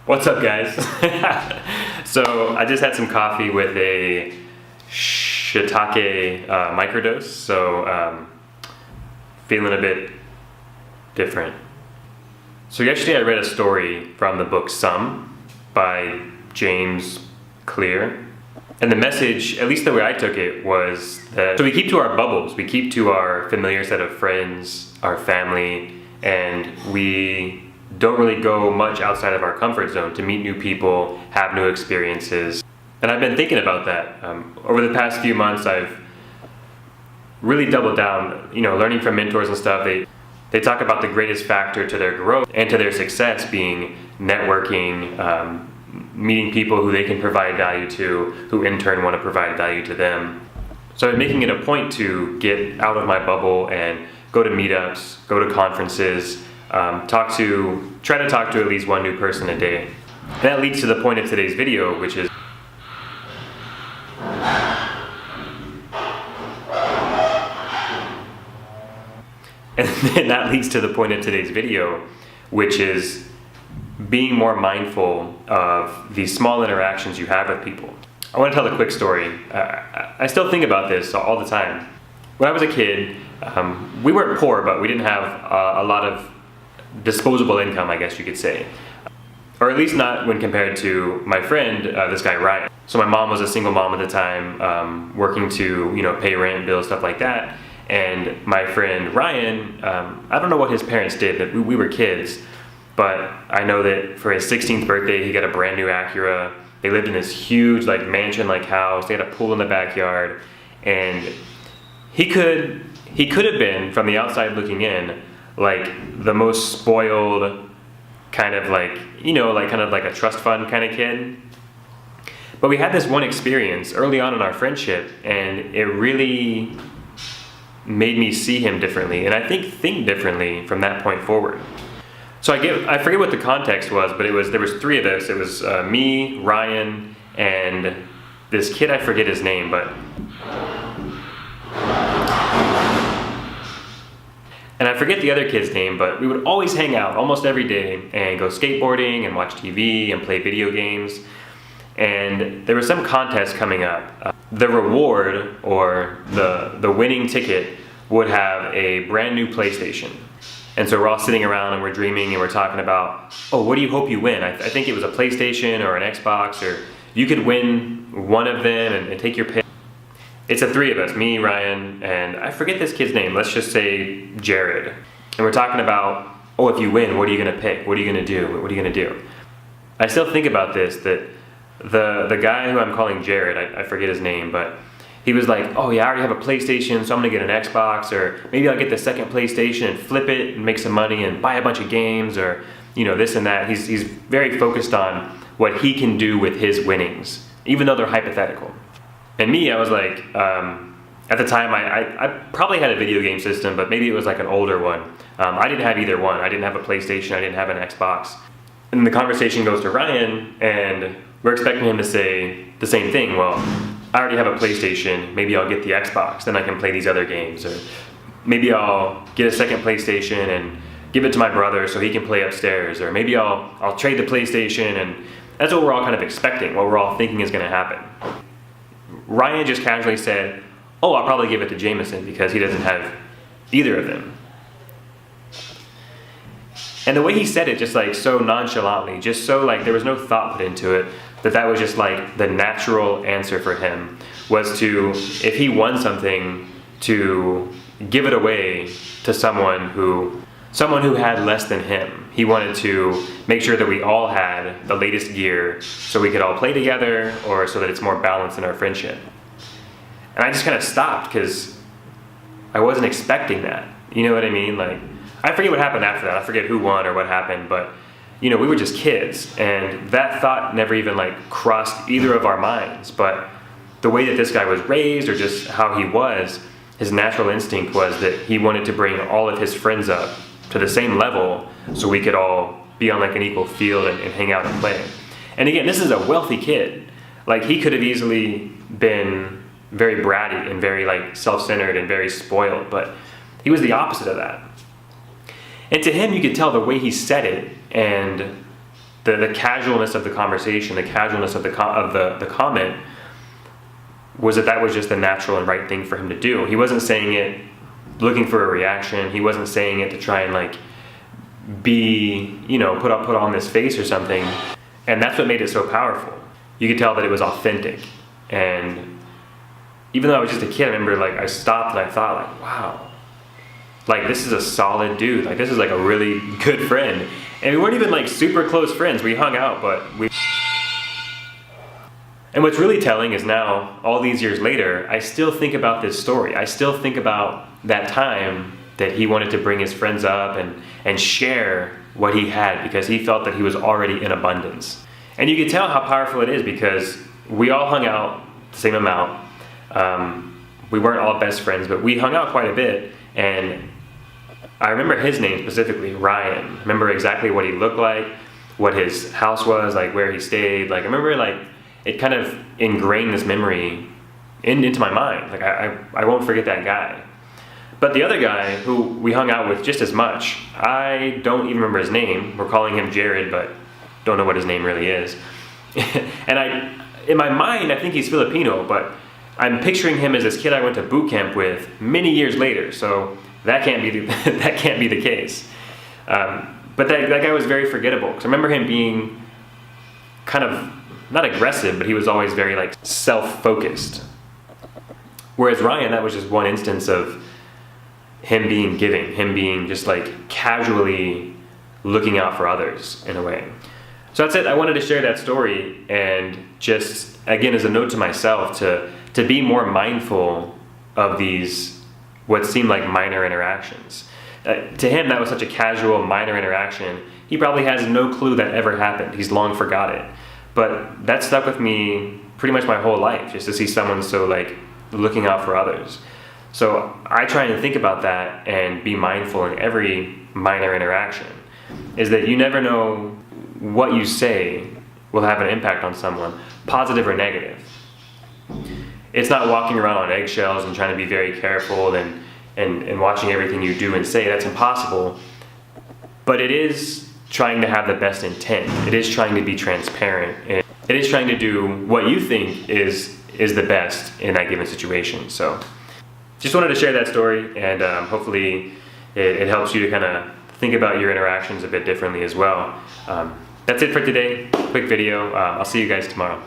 What's up, guys? So I just had some coffee with a shiitake microdose, so feeling a bit different. So yesterday I read a story from the book Some by James Clear. And the message, at least the way I took it, was that so we keep to our bubbles, we keep to our familiar set of friends, our family, and we don't really go much outside of our comfort zone to meet new people, have new experiences. And I've been thinking about that. Over the past few months, I've really doubled down, learning from mentors and stuff. They talk about the greatest factor to their growth and to their success being networking, meeting people who they can provide value to, who in turn want to provide value to them. So I'm making it a point to get out of my bubble and go to meetups, go to conferences, try to talk to at least one new person a day. And that leads to the point of today's video, which is being more mindful of these small interactions you have with people. I want to tell a quick story. I still think about this all the time. When I was a kid, we weren't poor, but we didn't have a lot of disposable income, I guess you could say. Or at least not when compared to my friend, this guy Ryan. So my mom was a single mom at the time, working to pay rent, bills, stuff like that. And my friend Ryan, I don't know what his parents did, but we were kids. But I know that for his 16th birthday, he got a brand new Acura. They lived in this huge mansion-like house. They had a pool in the backyard. And he could have been, from the outside looking in, the most spoiled kind of like a trust fund kind of kid. But we had this one experience early on in our friendship, and it really made me see him differently, and I think differently from that point forward. So I forget what the context was, but there was three of us. It was me, Ryan, and this kid, I forget his name, but and I forget the other kid's name, but we would always hang out almost every day and go skateboarding and watch TV and play video games. And there was some contest coming up. The reward, or the winning ticket, would have a brand new PlayStation. And so we're all sitting around and we're dreaming and we're talking about, oh, what do you hope you win? I think it was a PlayStation or an Xbox, or you could win one of them and take your pick. It's the three of us, me, Ryan, and I forget this kid's name. Let's just say Jared. And we're talking about, oh, if you win, what are you gonna pick? What are you gonna do? What are you gonna do? I still think about this, that the guy who I'm calling Jared, I forget his name, but he was like, oh yeah, I already have a PlayStation, so I'm gonna get an Xbox, or maybe I'll get the second PlayStation and flip it and make some money and buy a bunch of games, or this and that. He's very focused on what he can do with his winnings, even though they're hypothetical. And me, I was like, at the time, I probably had a video game system, but maybe it was an older one. I didn't have either one. I didn't have a PlayStation, I didn't have an Xbox. And the conversation goes to Ryan, and we're expecting him to say the same thing. Well, I already have a PlayStation, maybe I'll get the Xbox, then I can play these other games. Or maybe I'll get a second PlayStation and give it to my brother so he can play upstairs. Or maybe I'll trade the PlayStation, and that's what we're all kind of expecting, what we're all thinking is gonna happen. Ryan just casually said, oh, I'll probably give it to Jameson because he doesn't have either of them. And the way he said it, just so nonchalantly, just so there was no thought put into it, that was just the natural answer for him, was to, if he won something, to give it away to someone who had less than him. He wanted to make sure that we all had the latest gear so we could all play together, or so that it's more balanced in our friendship. And I just kind of stopped because I wasn't expecting that. You know what I mean? I forget what happened after that. I forget who won or what happened, but we were just kids, and that thought never even crossed either of our minds. But the way that this guy was raised, or just how he was, his natural instinct was that he wanted to bring all of his friends up to the same level so we could all be on an equal field and hang out and play. And again, this is a wealthy kid. He could have easily been very bratty and very self-centered and very spoiled, but he was the opposite of that. And to him, you could tell the way he said it and the casualness of the conversation, the casualness of the comment was that was just the natural and right thing for him to do. He wasn't saying it looking for a reaction. He wasn't saying it to try and like be, put on this face or something. And that's what made it so powerful. You could tell that it was authentic. And even though I was just a kid, I remember like I stopped and I thought like, wow, like this is a solid dude. Like this is like a really good friend. And we weren't even like super close friends. We hung out, and what's really telling is now, all these years later, I still think about this story. I still think about that time that he wanted to bring his friends up and share what he had because he felt that he was already in abundance. And you can tell how powerful it is because we all hung out the same amount. We weren't all best friends, but we hung out quite a bit. And I remember his name specifically, Ryan. I remember exactly what he looked like, what his house was, like where he stayed. Like I remember like it kind of ingrained this memory into my mind. Like I won't forget that guy. But the other guy who we hung out with just as much, I don't even remember his name. We're calling him Jared, but don't know what his name really is. And in my mind, I think he's Filipino, but I'm picturing him as this kid I went to boot camp with many years later. So that can't be the case. But that guy was very forgettable because I remember him being kind of not aggressive, but he was always very like self-focused. Whereas Ryan, that was just one instance of him being giving, him being just like casually looking out for others in a way. So that's it. I wanted to share that story and just, again, as a note to myself to be more mindful of these, what seemed like minor interactions. To him, that was such a casual, minor interaction. He probably has no clue that ever happened. He's long forgot it. But that stuck with me pretty much my whole life, just to see someone so like looking out for others. So I try and think about that and be mindful in every minor interaction, is that you never know what you say will have an impact on someone, positive or negative. It's not walking around on eggshells and trying to be very careful and watching everything you do and say. That's impossible. But it is trying to have the best intent. It is trying to be transparent. And it is trying to do what you think is the best in that given situation. So just wanted to share that story, and hopefully it helps you to kind of think about your interactions a bit differently as well. That's it for today. Quick video. I'll see you guys tomorrow.